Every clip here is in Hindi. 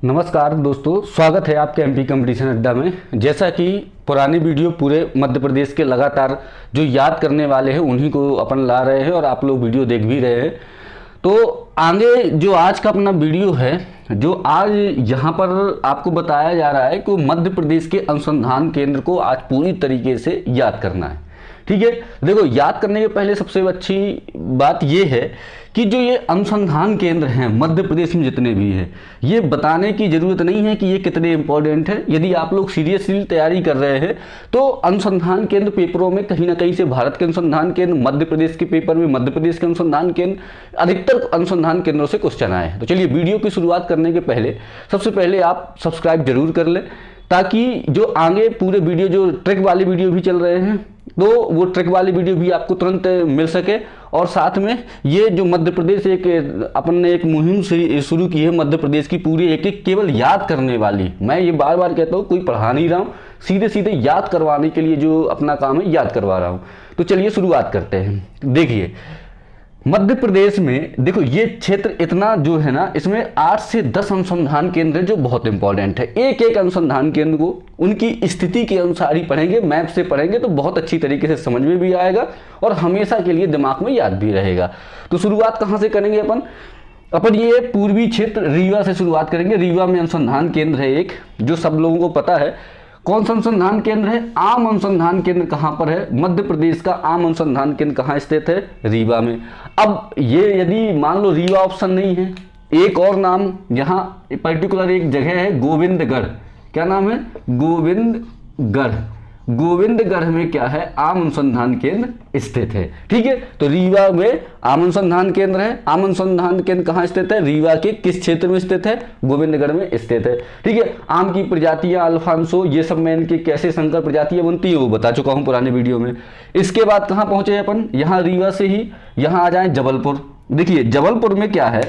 नमस्कार दोस्तों, स्वागत है आपके एमपी कंपटीशन अड्डा में। जैसा कि पुरानी वीडियो पूरे मध्य प्रदेश के लगातार जो याद करने वाले हैं उन्हीं को अपन ला रहे हैं और आप लोग वीडियो देख भी रहे हैं। तो आगे जो आज का अपना वीडियो है, जो आज यहाँ पर आपको बताया जा रहा है कि मध्य प्रदेश के अनुसंधान केंद्र को आज पूरी तरीके से याद करना है। ठीक है, देखो याद करने के पहले सबसे अच्छी बात यह है कि जो ये अनुसंधान केंद्र हैं मध्य प्रदेश में जितने भी हैं, ये बताने की ज़रूरत नहीं है कि ये कितने इंपॉर्टेंट है। यदि आप लोग सीरियसली तैयारी कर रहे हैं तो अनुसंधान केंद्र पेपरों में कहीं ना कहीं से भारत के अनुसंधान केंद्र, मध्य प्रदेश के पेपर में मध्य प्रदेश के अनुसंधान केंद्र, अधिकतर अनुसंधान केंद्रों से क्वेश्चन आए हैं। तो चलिए वीडियो की शुरुआत करने के पहले सबसे पहले आप सब्सक्राइब जरूर कर लें, ताकि जो आगे पूरे वीडियो, जो ट्रिक वाली वीडियो भी चल रहे हैं, तो वो ट्रिक वाली वीडियो भी आपको तुरंत मिल सके। और साथ में ये जो मध्य प्रदेश अपन ने एक मुहिम से शुरू की है, मध्य प्रदेश की पूरी एक एक केवल याद करने वाली, मैं ये बार बार कहता हूँ, कोई पढ़ा नहीं रहा हूँ, सीधे सीधे याद करवाने के लिए जो अपना काम है याद करवा रहा हूँ। तो चलिए शुरुआत करते हैं। देखिए मध्य प्रदेश में देखो ये क्षेत्र इतना जो है ना, इसमें 8 से 10 अनुसंधान केंद्र है जो बहुत इंपॉर्टेंट है। एक एक अनुसंधान केंद्र को उनकी स्थिति के अनुसार ही पढ़ेंगे, मैप से पढ़ेंगे तो बहुत अच्छी तरीके से समझ में भी आएगा और हमेशा के लिए दिमाग में याद भी रहेगा। तो शुरुआत कहाँ से करेंगे अपन ये पूर्वी क्षेत्र रीवा से शुरुआत करेंगे। रीवा में अनुसंधान केंद्र है एक, जो सब लोगों को पता है। कौन सा अनुसंधान केंद्र है? आम अनुसंधान केंद्र कहाँ पर है? मध्य प्रदेश का आम अनुसंधान केंद्र कहाँ स्थित है? रीवा में। अब ये यदि मान लो रीवा ऑप्शन नहीं है, एक और नाम यहाँ पर्टिकुलर एक जगह है गोविंदगढ़। क्या नाम है? गोविंदगढ़। गोविंदगढ़ में क्या है? आम अनुसंधान केंद्र स्थित है। ठीक है, तो रीवा में आम अनुसंधान केंद्र है। आम अनुसंधान केंद्र कहाँ स्थित है? रीवा के किस क्षेत्र में स्थित है? गोविंदगढ़ में स्थित है। ठीक है, आम की प्रजातियां अल्फांसो, ये सब मैं इनकी कैसे संकर प्रजातियां बनती है वो बता चुका हूं पुराने वीडियो में। इसके बाद कहाँ पहुंचे अपन? यहाँ रीवा से ही यहाँ आ जाए जबलपुर। देखिए जबलपुर में क्या है,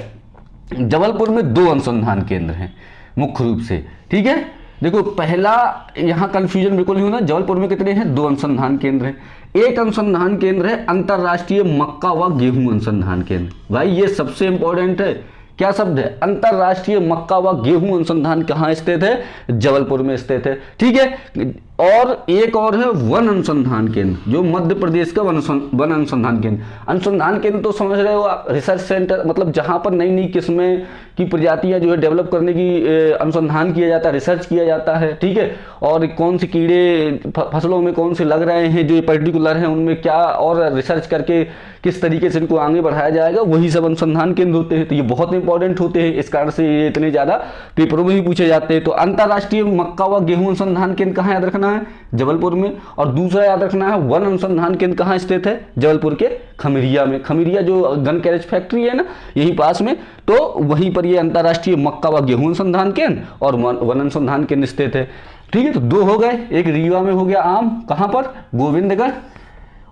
जबलपुर में 2 अनुसंधान केंद्र हैं मुख्य रूप से। ठीक है, देखो पहला यहाँ कंफ्यूजन बिल्कुल नहीं होना, जबलपुर में कितने हैं? 2 अनुसंधान केंद्र हैं। एक अनुसंधान केंद्र है अंतरराष्ट्रीय मक्का व गेहूं अनुसंधान केंद्र। भाई ये सबसे इंपॉर्टेंट है। क्या शब्द है? अंतरराष्ट्रीय मक्का व गेहूं अनुसंधान कहाँ स्थित है? जबलपुर में स्थित है। ठीक है, और एक और है वन अनुसंधान केंद्र, जो मध्य प्रदेश का वन अनुसंधान केंद्र। अनुसंधान केंद्र तो समझ रहे हो आप, रिसर्च सेंटर, मतलब जहां पर नई नई किस्में की प्रजातियां जो है डेवलप करने की अनुसंधान किया जाता है, रिसर्च किया जाता है। ठीक है, और कौन से कीड़े फसलों में कौन से लग रहे हैं जो पर्टिकुलर हैं, उनमें क्या और रिसर्च करके किस तरीके से इनको आगे बढ़ाया जाएगा, वही सब अनुसंधान केंद्र होते हैं। तो ये बहुत इंपॉर्टेंट होते हैं, इस कारण से ये इतने ज़्यादा पेपरों में भी पूछे जाते हैं। तो अंतरराष्ट्रीय मक्का व गेहूं अनुसंधान केंद्र कहाँ याद रखना है? जबलपुर में। और दूसरा याद रखना है वन अनुसंधान केंद्र कहाँ स्थित है? जबलपुर के खमिरिया में। खमिरिया जो गन कैरेज फैक्ट्री है ना, यही पास में, तो वहीं पर ये अंतरराष्ट्रीय मक्का व गेहूं अनुसंधान केंद्र और वन अनुसंधान केंद्र स्थित है। ठीक है, तो 2 हो गए, एक रीवा में हो गया आम, कहाँ पर? गोविंदगढ़,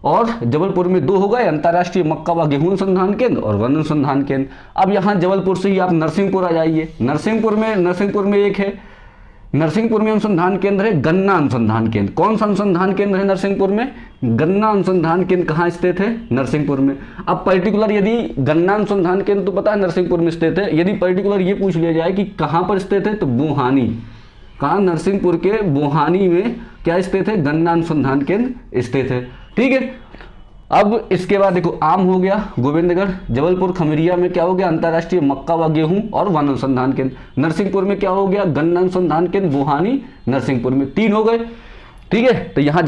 और जबलपुर में 2 हो गए, अंतरराष्ट्रीय मक्का व गेहूं अनुसंधान केंद्र और वन अनुसंधान केंद्र। अब यहाँ जबलपुर से ही आप नरसिंहपुर आ जाइए। नरसिंहपुर में एक है, नरसिंहपुर में अनुसंधान केंद्र है गन्ना अनुसंधान केंद्र। कौन सा अनुसंधान केंद्र है नरसिंहपुर में? गन्ना अनुसंधान केंद्र कहाँ स्थित है? नरसिंहपुर में। अब पर्टिकुलर यदि गन्ना अनुसंधान केंद्र तो पता है नरसिंहपुर में स्थित है, यदि पर्टिकुलर ये पूछ लिया जाए कि कहाँ पर स्थित है, तो बोहानी। कहाँ? नरसिंहपुर के बोहानी में क्या स्थित है? गन्ना अनुसंधान केंद्र स्थित है। ठीक है, अब इसके बाद देखो आम हो गया गोविंदगढ़, जबलपुर खमिरिया में क्या हो गया? अंतरराष्ट्रीय मक्का व गेहूं और वन अनुसंधान केंद्र। नरसिंहपुर में क्या हो गया? गन्ना अनुसंधान केंद्र, बोहानी, नरसिंहपुर में 3 हो गए। ठीक है, तो यहाँ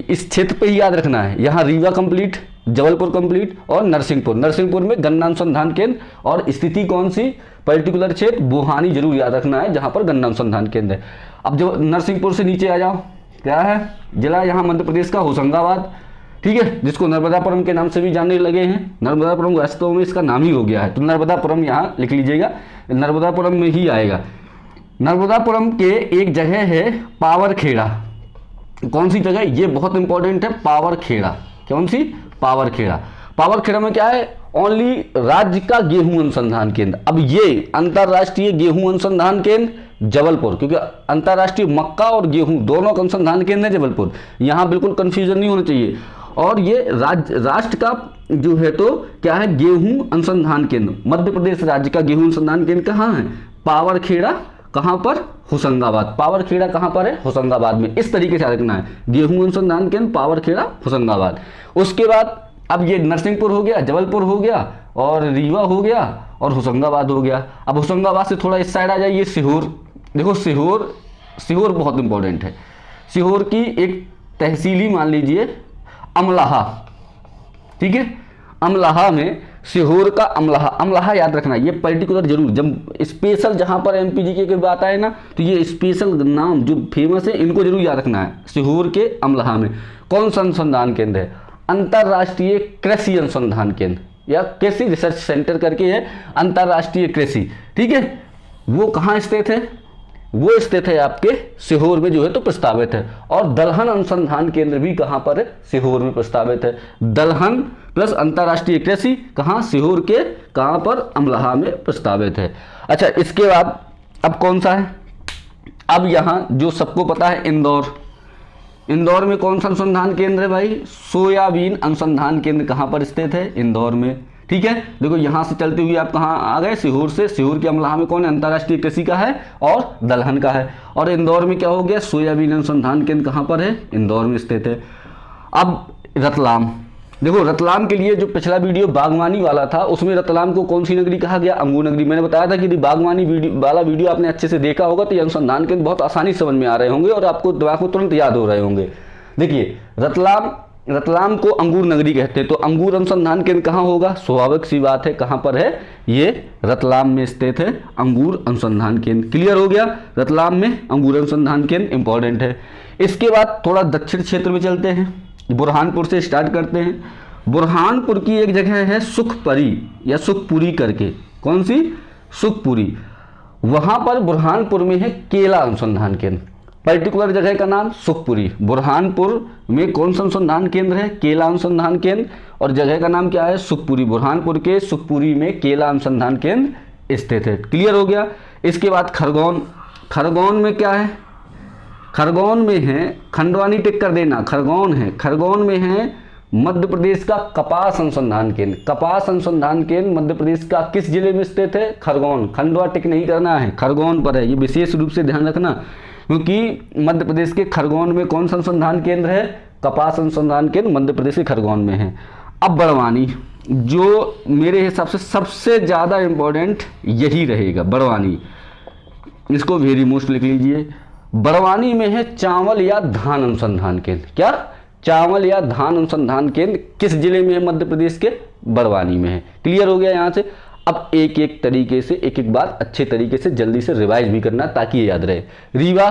इस क्षेत्र पे ही याद रखना है। यहाँ रीवा कंप्लीट, जबलपुर कंप्लीट और नरसिंहपुर में गन्ना अनुसंधान केंद्र और स्थिति कौन सी? पर्टिकुलर क्षेत्र बोहानी जरूर याद रखना है, जहाँ पर गन्ना अनुसंधान केंद्र है। अब जब नरसिंहपुर से नीचे आ जाओ, क्या है? जिला यहाँ मध्य प्रदेश का होशंगाबाद। ठीक है, जिसको नर्मदापुरम के नाम से भी जानने लगे हैं। नर्मदापुरम वास्तव में इसका नाम ही हो गया है, तो नर्मदापुरम यहाँ लिख लीजिएगा, नर्मदापुरम में ही आएगा। नर्मदापुरम के एक जगह है पावरखेड़ा। कौन सी जगह? ये बहुत इंपॉर्टेंट है, पावरखेड़ा। कौन सी? पावरखेड़ा। पावरखेड़ा में क्या है? ओनली राज्य का गेहूं अनुसंधान केंद्र। अब ये अंतरराष्ट्रीय गेहूं अनुसंधान केंद्र जबलपुर, क्योंकि अंतरराष्ट्रीय मक्का और गेहूं दोनों का अनुसंधान केंद्र है जबलपुर। यहाँ बिल्कुल कंफ्यूजन नहीं होना चाहिए। और ये राष्ट्र का जो है तो क्या है? गेहूं अनुसंधान केंद्र। मध्य प्रदेश राज्य का गेहूं अनुसंधान केंद्र कहाँ है? पावरखेड़ा कहाँ पर, होशंगाबाद। पावरखेड़ा कहाँ पर है, होशंगाबाद में। इस तरीके से रखना है, गेहूं अनुसंधान केंद्र पावरखेड़ा होशंगाबाद। उसके बाद अब ये नरसिंहपुर हो गया, जबलपुर हो गया, और रीवा हो गया, और होशंगाबाद हो गया। अब होशंगाबाद से थोड़ा इस साइड आ जाइए, सीहोर। देखो सीहोर बहुत इंपॉर्टेंट है। सीहोर की एक तहसील ही मान लीजिए अमलाहा, ठीक है। अमलाहा में सीहोर का अमलाहा याद रखना, ये पर्टिकुलर जरूर, जब स्पेशल जहां पर एमपीजी की बात आए ना, तो ये स्पेशल नाम जो फेमस है इनको जरूर याद रखना है। सीहोर के अमलाहा में कौन सा अनुसंधान केंद्र है, अंतर्राष्ट्रीय कृषि अनुसंधान केंद्र या कृषि रिसर्च सेंटर करके है, अंतर्राष्ट्रीय कृषि, ठीक है। वो कहाँ स्थित है, वो स्थित है आपके सीहोर में जो है तो प्रस्तावित है। और दलहन अनुसंधान केंद्र भी कहाँ पर है, सीहोर में प्रस्तावित है। दलहन प्लस अंतर्राष्ट्रीय कृषि कहाँ, सीहोर के कहाँ पर, अमलाहा में प्रस्तावित है। अच्छा, इसके बाद अब कौन सा है, अब यहाँ जो सबको पता है इंदौर में कौन सा अनुसंधान केंद्र है भाई, सोयाबीन अनुसंधान केंद्र कहाँ पर स्थित है, इंदौर में, ठीक है। देखो यहाँ से चलते हुए आप कहाँ आ गए, सीहोर से। सीहोर के अमलाहा में कौन है, अंतर्राष्ट्रीय कृषि का है और दलहन का है। और इंदौर में क्या हो गया, सोयाबीन अनुसंधान केंद्र कहाँ पर है, इंदौर में स्थित है। अब रतलाम, देखो रतलाम के लिए जो पिछला वीडियो बागवानी वाला था उसमें रतलाम को कौन सी नगरी कहा गया, अंगूर नगरी। मैंने बताया था कि यदि बागवानी वाला वीडियो आपने अच्छे से देखा होगा तो ये अनुसंधान केंद्र बहुत आसानी से समझ में आ रहे होंगे और आपको दिमाग को तुरंत याद हो रहे होंगे। देखिए रतलाम को अंगूर नगरी कहते हैं, तो अंगूर अनुसंधान केंद्र कहाँ होगा, स्वाभाविक सी बात है कहाँ पर है, ये रतलाम में स्थित है अंगूर अनुसंधान केंद्र। क्लियर हो गया, रतलाम में अंगूर अनुसंधान केंद्र इंपॉर्टेंट है। इसके बाद थोड़ा दक्षिण क्षेत्र में चलते हैं, बुरहानपुर से स्टार्ट करते हैं। बुरहानपुर की एक जगह है सुखपरी या सुखपुरी करके, कौन सी, सुखपुरी। वहां पर बुरहानपुर में है केला अनुसंधान केंद्र, पर्टिकुलर जगह का नाम सुखपुरी। बुरहानपुर में कौन सा अनुसंधान केंद्र है, केला अनुसंधान केंद्र, और जगह का नाम क्या है, सुखपुरी। बुरहानपुर के सुखपुरी में केला अनुसंधान केंद्र स्थित है। क्लियर हो गया। इसके बाद खरगोन में क्या है, खरगोन में है, खंडवानी टिक कर देना, खरगोन में है मध्य प्रदेश का कपास अनुसंधान केंद्र। कपास अनुसंधान केंद्र मध्य प्रदेश का किस जिले में स्थित है, खरगोन। खंडवा टिक नहीं करना है, खरगोन पर है, ये विशेष रूप से ध्यान रखना, क्योंकि मध्य प्रदेश के खरगोन में कौन सा अनुसंधान केंद्र है, कपास अनुसंधान केंद्र मध्य प्रदेश के खरगोन में है। अब बड़वानी, जो मेरे हिसाब से सबसे ज़्यादा इम्पोर्टेंट यही रहेगा, बड़वानी, इसको वेरी मोस्ट लिख लीजिए। बड़वानी में है चावल या धान अनुसंधान केंद्र। क्या, चावल या धान अनुसंधान केंद्र किस जिले में है, मध्य प्रदेश के बड़वानी में है। क्लियर हो गया यहाँ से। अब एक एक तरीके से एक एक बात अच्छे तरीके से जल्दी से रिवाइज भी करना ताकि ये याद रहे। रीवा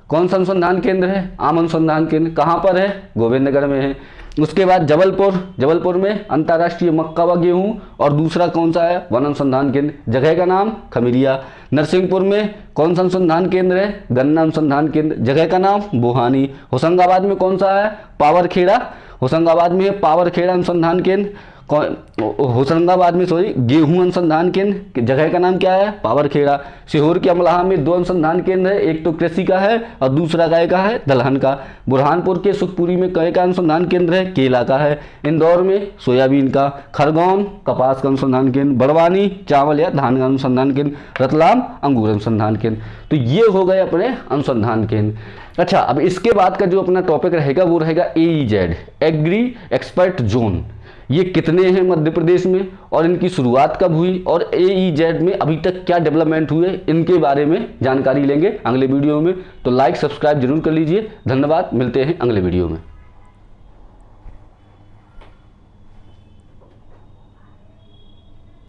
कौन सा अनुसंधान केंद्र है, आम अनुसंधान केंद्र, कहाँ पर है, गोविंदनगर में है। उसके बाद जबलपुर में अंतर्राष्ट्रीय मक्का व गेहूं, और दूसरा कौन सा है, वन अनुसंधान केंद्र, जगह का नाम खमिरिया। नरसिंहपुर में कौन सा अनुसंधान केंद्र है, गन्ना अनुसंधान केंद्र, जगह का नाम बोहानी। होशंगाबाद में कौन सा है, पावरखेड़ा, होशंगाबाद में है पावरखेड़ा अनुसंधान केंद्र। होशंगाबाद में गेहूं अनुसंधान केंद्र, जगह का नाम क्या है, पावरखेड़ा। सीहोर के अमलाहा में 2 अनुसंधान केंद्र है, एक तो कृषि का है और दूसरा गाय का है, दलहन का। बुरहानपुर के सुखपुरी में कय का अनुसंधान केंद्र है, केला का है। इंदौर में सोयाबीन का। खरगोन कपास का अनुसंधान केंद्र। बड़वानी चावल या धान का अनुसंधान केंद्र। रतलाम अंगूर अनुसंधान केंद्र। तो ये हो गए अपने अनुसंधान केंद्र। अच्छा, अब इसके बाद का जो अपना टॉपिक रहेगा वो रहेगा AEZ, एग्री एक्सपर्ट जोन। ये कितने हैं मध्य प्रदेश में और इनकी शुरुआत कब हुई और AEZ में अभी तक क्या डेवलपमेंट हुए, इनके बारे में जानकारी लेंगे अगले वीडियो में। तो लाइक सब्सक्राइब जरूर कर लीजिए। धन्यवाद, मिलते हैं अगले वीडियो में।